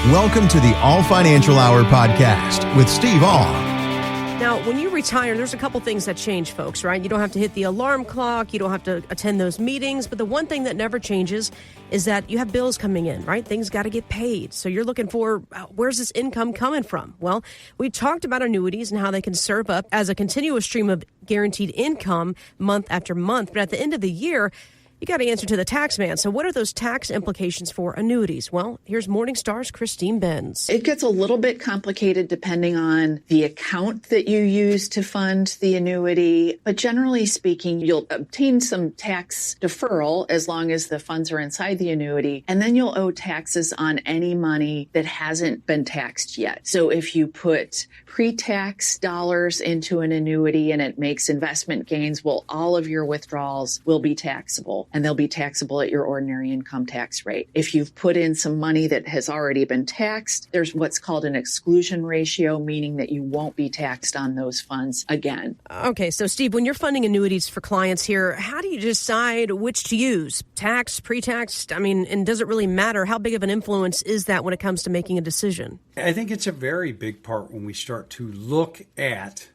Welcome to the All Financial Hour podcast with Steve All. Now, when you retire, there's a couple things that change, folks, right? You don't have to hit the alarm clock. You don't have to attend those meetings. But the one thing that never changes is that you have bills coming in, right? Things got to get paid. So you're looking for, where's this income coming from? Well, we talked about annuities and how they can serve up as a continuous stream of guaranteed income month after month. But at the end of the year, you got to answer to the tax man. So what are those tax implications for annuities? Well, here's Morningstar's Christine Benz. It gets a little bit complicated depending on the account that you use to fund the annuity. But generally speaking, you'll obtain some tax deferral as long as the funds are inside the annuity. And then you'll owe taxes on any money that hasn't been taxed yet. So if you put pre-tax dollars into an annuity and it makes investment gains, well, all of your withdrawals will be taxable. And they'll be taxable at your ordinary income tax rate. If you've put in some money that has already been taxed, there's what's called an exclusion ratio, meaning that you won't be taxed on those funds again. Okay, so Steve, when you're funding annuities for clients here, how do you decide which to use? Tax, pre-tax? I mean, and does it really matter? How big of an influence is that when it comes to making a decision? I think it's a very big part when we start to look at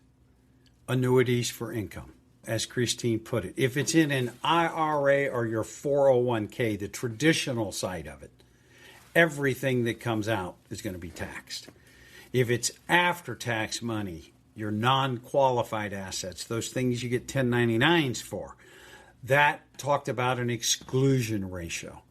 annuities for income. As Christine put it, if it's in an IRA or your 401k, the traditional side of it, everything that comes out is going to be taxed. If it's after-tax money, your non-qualified assets, those things you get 1099s for, that talked about an exclusion ratio.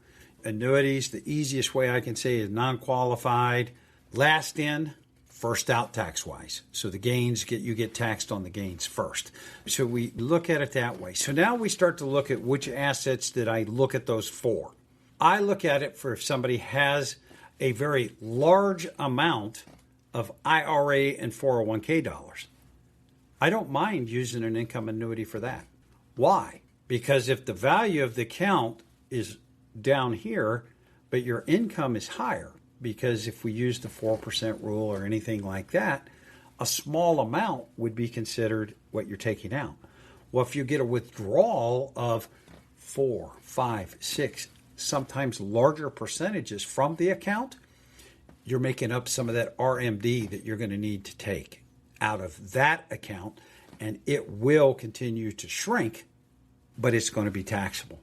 Annuities, the easiest way I can say is non-qualified, last in, first out tax-wise. So the gains, you get taxed on the gains first. So we look at it that way. So now we start to look at which assets did I look at those for. I look at it for if somebody has a very large amount of IRA and 401k dollars. I don't mind using an income annuity for that. Why? Because if the value of the account is down here, but your income is higher, because if we use the 4% rule or anything like that, a small amount would be considered what you're taking out. Well, if you get a withdrawal of 4, 5, 6, sometimes larger percentages from the account, you're making up some of that RMD that you're going to need to take out of that account, and it will continue to shrink, but it's going to be taxable.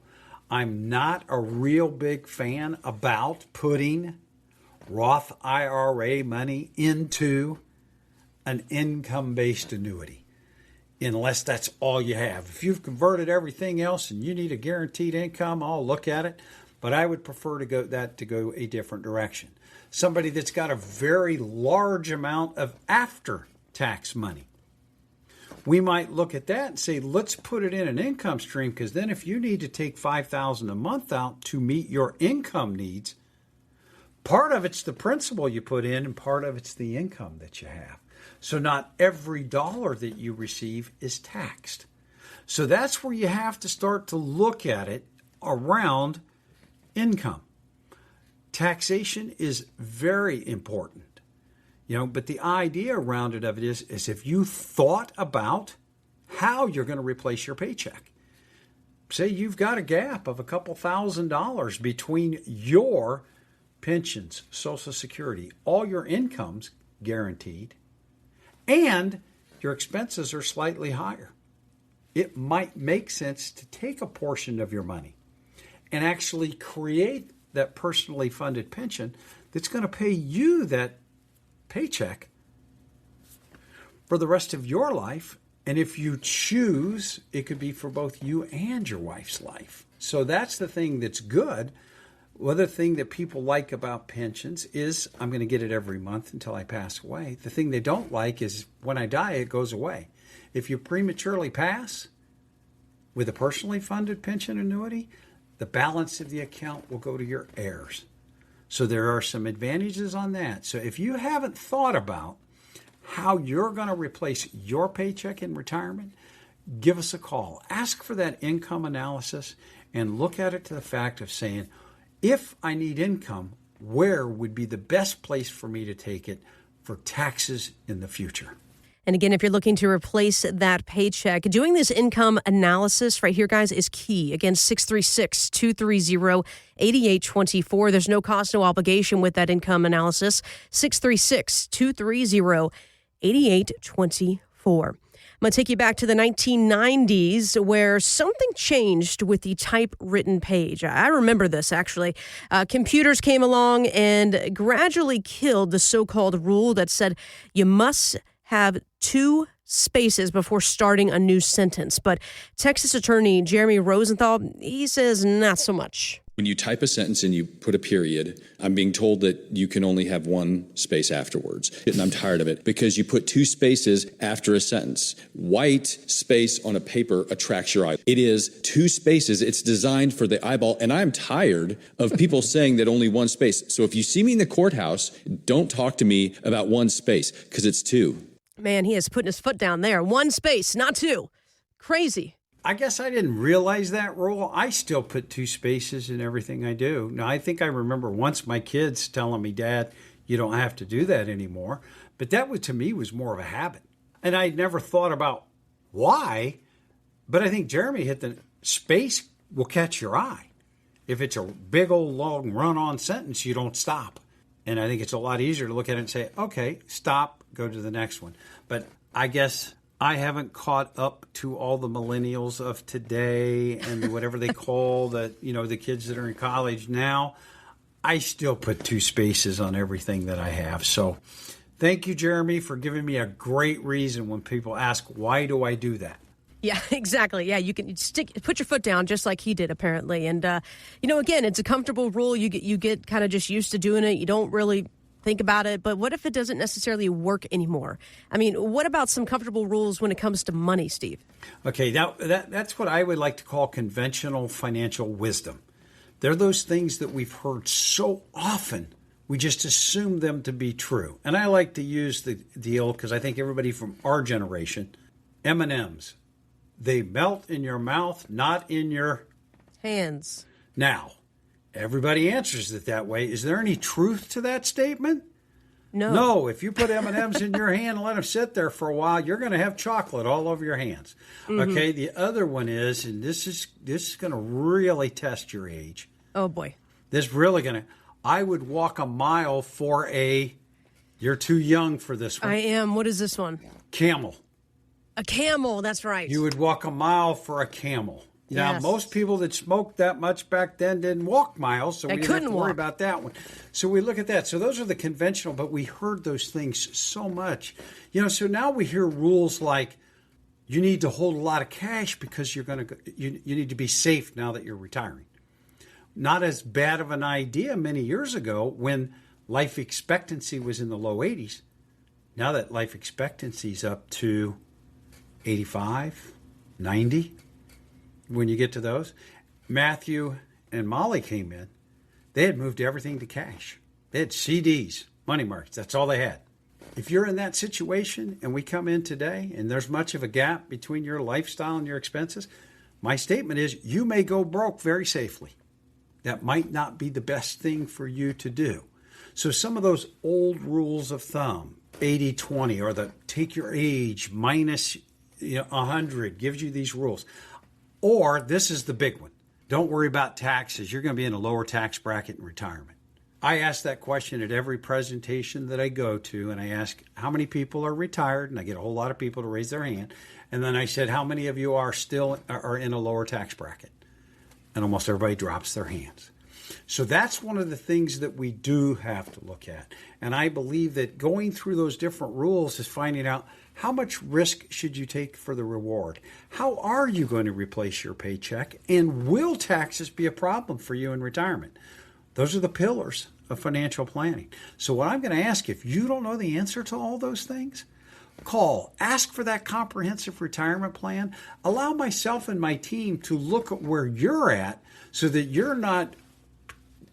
I'm not a real big fan about putting Roth IRA money into an income-based annuity, unless that's all you have. If you've converted everything else and you need a guaranteed income, I'll look at it, but I would prefer to go a different direction. Somebody that's got a very large amount of after-tax money, we might look at that and say, let's put it in an income stream, because then if you need to take $5,000 a month out to meet your income needs, part of it's the principal you put in and part of it's the income that you have. So not every dollar that you receive is taxed. So that's where you have to start to look at it around income. Taxation is very important, but the idea around it is if you thought about how you're going to replace your paycheck. Say you've got a gap of a couple $1,000s between your pensions, Social Security, all your income's guaranteed, and your expenses are slightly higher. It might make sense to take a portion of your money and actually create that personally funded pension that's going to pay you that paycheck for the rest of your life. And if you choose, it could be for both you and your wife's life. So that's the thing that's good. The other thing that people like about pensions is I'm going to get it every month until I pass away. The thing they don't like is when I die, it goes away. If you prematurely pass with a personally funded pension annuity, the balance of the account will go to your heirs. So there are some advantages on that. So if you haven't thought about how you're going to replace your paycheck in retirement, give us a call. Ask for that income analysis and look at it to the fact of saying, if I need income, where would be the best place for me to take it for taxes in the future? And again, if you're looking to replace that paycheck, doing this income analysis right here, guys, is key. Again, 636-230-8824. There's no cost, no obligation with that income analysis. 636-230-8824. I'm going to take you back to the 1990s where something changed with the typewritten page. I remember this, actually. Computers came along and gradually killed the so-called rule that said you must have 2 spaces before starting a new sentence. But Texas attorney Jeremy Rosenthal, he says not so much. When you type a sentence and you put a period, I'm being told that you can only have 1 space afterwards. And I'm tired of it because you put 2 spaces after a sentence. White space on a paper attracts your eye. It is 2 spaces. It's designed for the eyeball. And I'm tired of people saying that only 1 space. So if you see me in the courthouse, don't talk to me about 1 space because it's 2. Man, he is putting his foot down there. 1 space, not 2. Crazy. I guess I didn't realize that rule. I still put 2 spaces in everything I do. Now, I think I remember once my kids telling me, Dad, you don't have to do that anymore. But that was, to me, was more of a habit. And I never thought about why. But I think Jeremy hit the space will catch your eye. If it's a big old long run-on sentence, you don't stop. And I think it's a lot easier to look at it and say, okay, stop, go to the next one. But I guess I haven't caught up to all the millennials of today and whatever they call the kids that are in college now. I still put 2 spaces on everything that I have. So thank you, Jeremy, for giving me a great reason when people ask, why do I do that? Yeah, exactly. Yeah, you can put your foot down just like he did, apparently. And, again, it's a comfortable rule. You get kind of just used to doing it. You don't really think about it. But what if it doesn't necessarily work anymore? I mean, what about some comfortable rules when it comes to money, Steve? Okay, that's what I would like to call conventional financial wisdom. They're those things that we've heard so often, we just assume them to be true. And I like to use the deal because I think everybody from our generation, M&Ms, they melt in your mouth, not in your hands. Now, everybody answers it that way. Is there any truth to that statement? No. No, if you put M&Ms in your hand and let them sit there for a while, you're going to have chocolate all over your hands. Mm-hmm. Okay, the other one is, and this is going to really test your age. Oh, boy. This really going to, I would walk a mile for you're too young for this one. I am. What is this one? Camel. A camel, that's right. You would walk a mile for a camel. Now, yes. Most people that smoked that much back then didn't walk miles, so we didn't have to worry about that one. So we look at that. So those are the conventional, but we heard those things so much. So now we hear rules like you need to hold a lot of cash because you need to be safe now that you're retiring. Not as bad of an idea many years ago when life expectancy was in the low 80s. Now that life expectancy is up to 85, 90. When you get to those, Matthew and Molly came in. They had moved everything to cash. They had CDs, money markets. That's all they had. If you're in that situation and we come in today and there's much of a gap between your lifestyle and your expenses, my statement is you may go broke very safely. That might not be the best thing for you to do. So some of those old rules of thumb, 80-20, or the take your age minus 100 gives you these rules. Or this is the big one. Don't worry about taxes. You're going to be in a lower tax bracket in retirement. I ask that question at every presentation that I go to, and I ask how many people are retired, and I get a whole lot of people to raise their hand. And then I said, how many of you are in a lower tax bracket? And almost everybody drops their hands. So that's one of the things that we do have to look at. And I believe that going through those different rules is finding out how much risk should you take for the reward? How are you going to replace your paycheck? And will taxes be a problem for you in retirement? Those are the pillars of financial planning. So what I'm going to ask, if you don't know the answer to all those things, call, ask for that comprehensive retirement plan. Allow myself and my team to look at where you're at so that you're not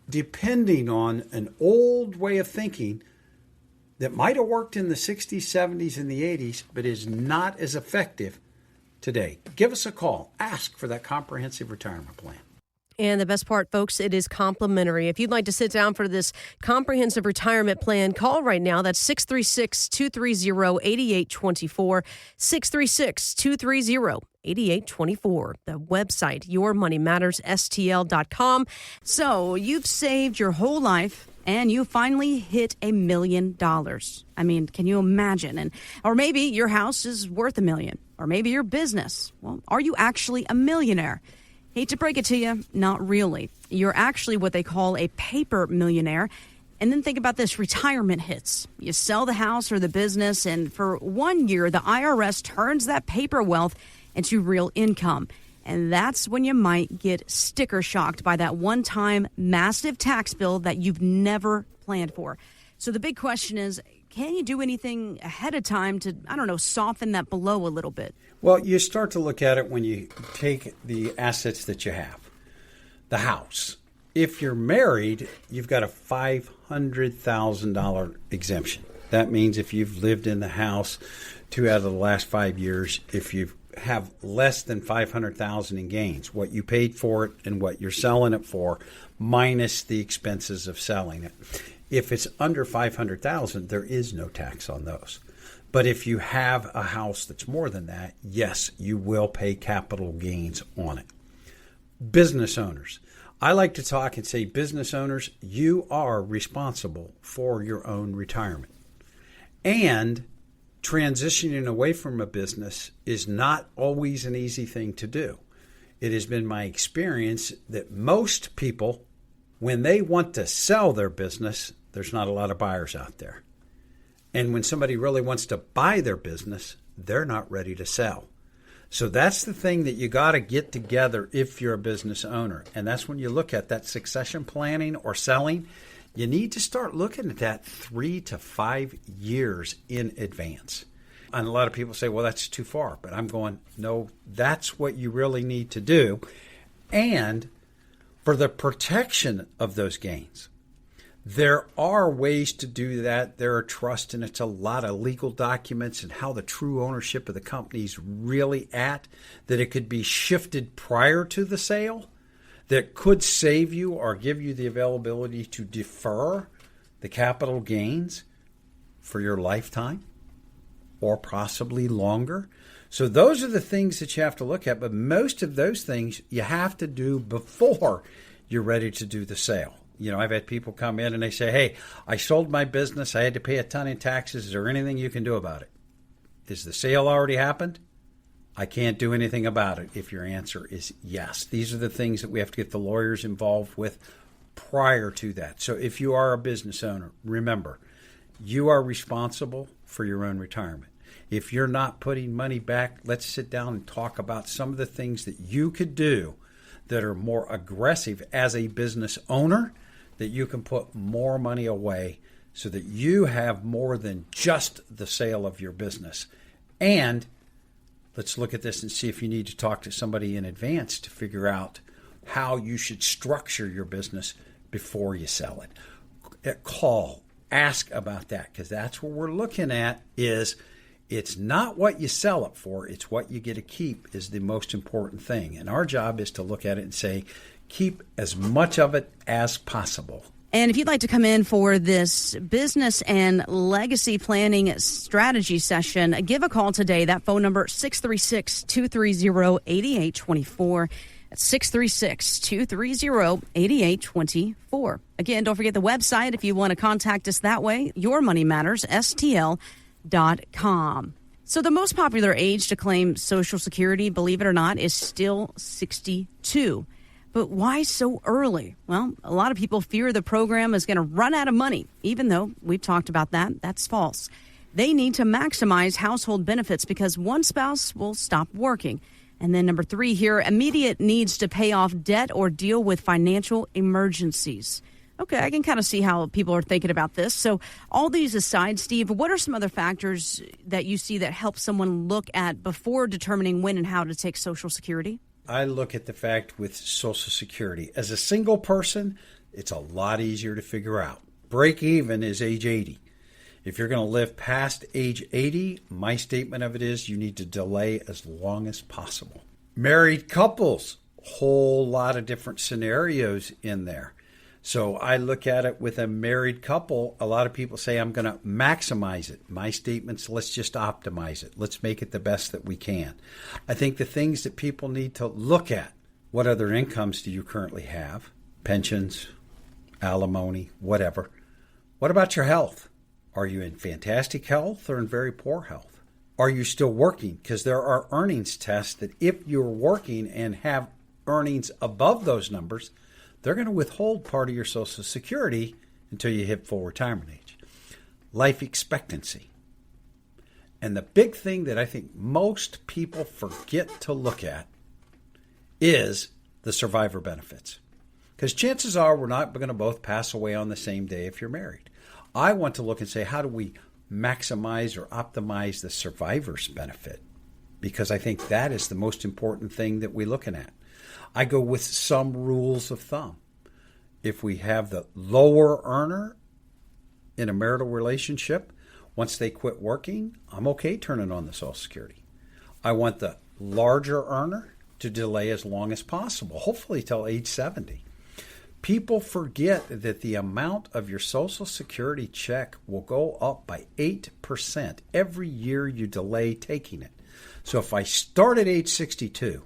depending on an old way of thinking that might have worked in the 60s, 70s, and the 80s, but is not as effective today. Give us a call. Ask for that comprehensive retirement plan. And the best part, folks, it is complimentary. If you'd like to sit down for this comprehensive retirement plan, call right now. That's 636-230-8824, 636-230-8824. The website, yourmoneymattersstl.com. So you've saved your whole life, and you finally hit $1 million. I mean, can you imagine? Or maybe your house is worth $1 million, or maybe your business. Well, are you actually a millionaire? Hate to break it to you, not really. You're actually what they call a paper millionaire. And then think about this, retirement hits. You sell the house or the business, and for 1 year, the IRS turns that paper wealth into real income. And that's when you might get sticker shocked by that one-time massive tax bill that you've never planned for. So the big question is, can you do anything ahead of time to, soften that blow a little bit? Well, you start to look at it when you take the assets that you have. The house. If you're married, you've got a $500,000 exemption. That means if you've lived in the house 2 out of the last 5 years, if you have less than $500,000 in gains, what you paid for it and what you're selling it for, minus the expenses of selling it. If it's under $500,000, there is no tax on those. But if you have a house that's more than that, yes, you will pay capital gains on it. Business owners. I like to talk and say, business owners, you are responsible for your own retirement. And transitioning away from a business is not always an easy thing to do. It has been my experience that most people, when they want to sell their business, there's not a lot of buyers out there. And when somebody really wants to buy their business, they're not ready to sell. So that's the thing that you got to get together if you're a business owner. And that's when you look at that succession planning or selling. You need to start looking at that 3 to 5 years in advance. And a lot of people say, well, that's too far. But I'm going, no, that's what you really need to do. And for the protection of those gains, there are ways to do that. There are trusts, and it's a lot of legal documents and how the true ownership of the company is really at, that it could be shifted prior to the sale, that could save you or give you the availability to defer the capital gains for your lifetime or possibly longer. So those are the things that you have to look at. But most of those things you have to do before you're ready to do the sale. You know, I've had people come in and they say, hey, I sold my business. I had to pay a ton in taxes. Is there anything you can do about it? Is the sale already happened? I can't do anything about it. If your answer is yes. These are the things that we have to get the lawyers involved with prior to that. So if you are a business owner, remember, you are responsible for your own retirement. If you're not putting money back, let's sit down and talk about some of the things that you could do that are more aggressive as a business owner, that you can put more money away so that you have more than just the sale of your business. And let's look at this and see if you need to talk to somebody in advance to figure out how you should structure your business before you sell it. Call, ask about that, because that's what we're looking at. Is it's not what you sell it for, it's what you get to keep is the most important thing. And our job is to look at it and say, keep as much of it as possible. And if you'd like to come in for this business and legacy planning strategy session, give a call today. That phone number, 636-230-8824. That's 636-230-8824. Again, don't forget the website if you want to contact us that way, yourmoneymattersstl.com. So the most popular age to claim Social Security, believe it or not, is still 62. But why so early? Well, a lot of people fear the program is going to run out of money, even though we've talked about that. That's false. They need to maximize household benefits because one spouse will stop working. And then number 3 here, immediate needs to pay off debt or deal with financial emergencies. Okay, I can kind of see how people are thinking about this. So all these aside, Steve, what are some other factors that you see that help someone look at before determining when and how to take Social Security? I look at the fact with Social Security. As a single person, it's a lot easier to figure out. Break even is age 80. If you're going to live past age 80, my statement of it is you need to delay as long as possible. Married couples, whole lot of different scenarios in there. So I look at it with a married couple. A lot of people say, I'm going to maximize it. My statement's, let's just optimize it. Let's make it the best that we can. I think the things that people need to look at, what other incomes do you currently have? Pensions, alimony, whatever. What about your health? Are you in fantastic health or in very poor health? Are you still working? Because there are earnings tests that if you're working and have earnings above those numbers, they're going to withhold part of your Social Security until you hit full retirement age. Life expectancy. And the big thing that I think most people forget to look at is the survivor benefits. Because chances are we're not going to both pass away on the same day if you're married. I want to look and say, how do we maximize or optimize the survivor's benefit? Because I think that is the most important thing that we're looking at. I go with some rules of thumb. If we have the lower earner in a marital relationship, once they quit working, I'm okay turning on the Social Security. I want the larger earner to delay as long as possible, hopefully till age 70. People forget that the amount of your Social Security check will go up by 8% every year you delay taking it. So if I start at age 62,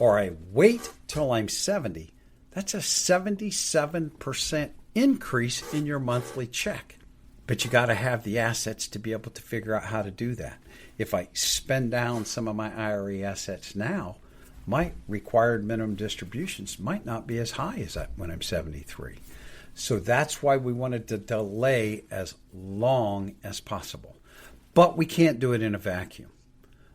or I wait till I'm 70, that's a 77% increase in your monthly check. But you got to have the assets to be able to figure out how to do that. If I spend down some of my IRA assets now, my required minimum distributions might not be as high as that when I'm 73. So that's why we wanted to delay as long as possible. But we can't do it in a vacuum.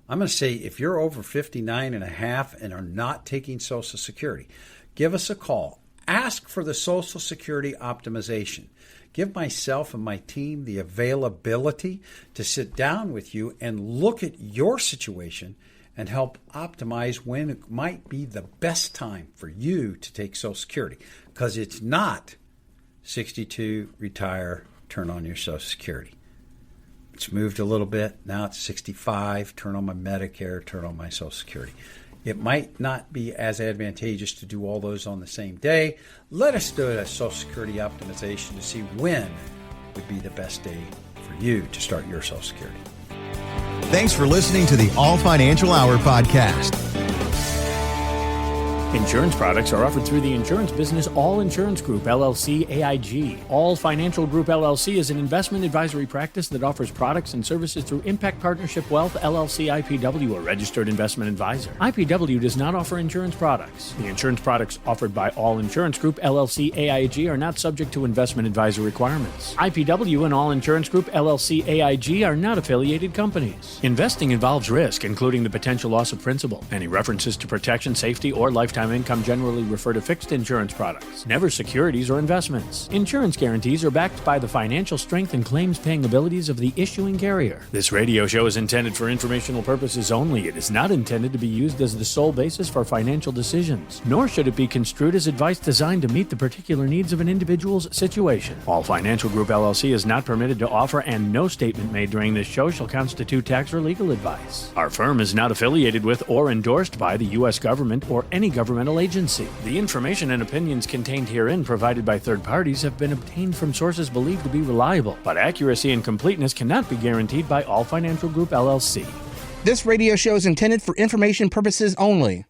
I'm going to say if you're over 59 and a half and are not taking Social Security, give us a call. Ask for the Social Security optimization. Give myself and my team the availability to sit down with you and look at your situation and help optimize when it might be the best time for you to take Social Security. Because it's not 62, retire, turn on your Social Security. It's moved a little bit. Now it's 65, turn on my Medicare, turn on my Social Security. It might not be as advantageous to do all those on the same day. Let us do a Social Security optimization to see when would be the best day for you to start your Social Security. Thanks for listening to the All Financial Hour podcast. Insurance products are offered through the insurance business All Insurance Group, LLC, AIG. All Financial Group, LLC is an investment advisory practice that offers products and services through Impact Partnership Wealth, LLC, IPW, a registered investment advisor. IPW does not offer insurance products. The insurance products offered by All Insurance Group, LLC, AIG are not subject to investment advisor requirements. IPW and All Insurance Group, LLC, AIG are not affiliated companies. Investing involves risk, including the potential loss of principal. Any references to protection, safety, or lifetime income generally refer to fixed insurance products, never securities or investments. Insurance guarantees are backed by the financial strength and claims-paying abilities of the issuing carrier. This radio show is intended for informational purposes only. It is not intended to be used as the sole basis for financial decisions, nor should it be construed as advice designed to meet the particular needs of an individual's situation. All Financial Group, LLC is not permitted to offer, and no statement made during this show shall constitute tax or legal advice. Our firm is not affiliated with or endorsed by the U.S. government or any governmental agency. The information and opinions contained herein provided by third parties have been obtained from sources believed to be reliable, but accuracy and completeness cannot be guaranteed by All Financial Group, LLC. This radio show is intended for information purposes only.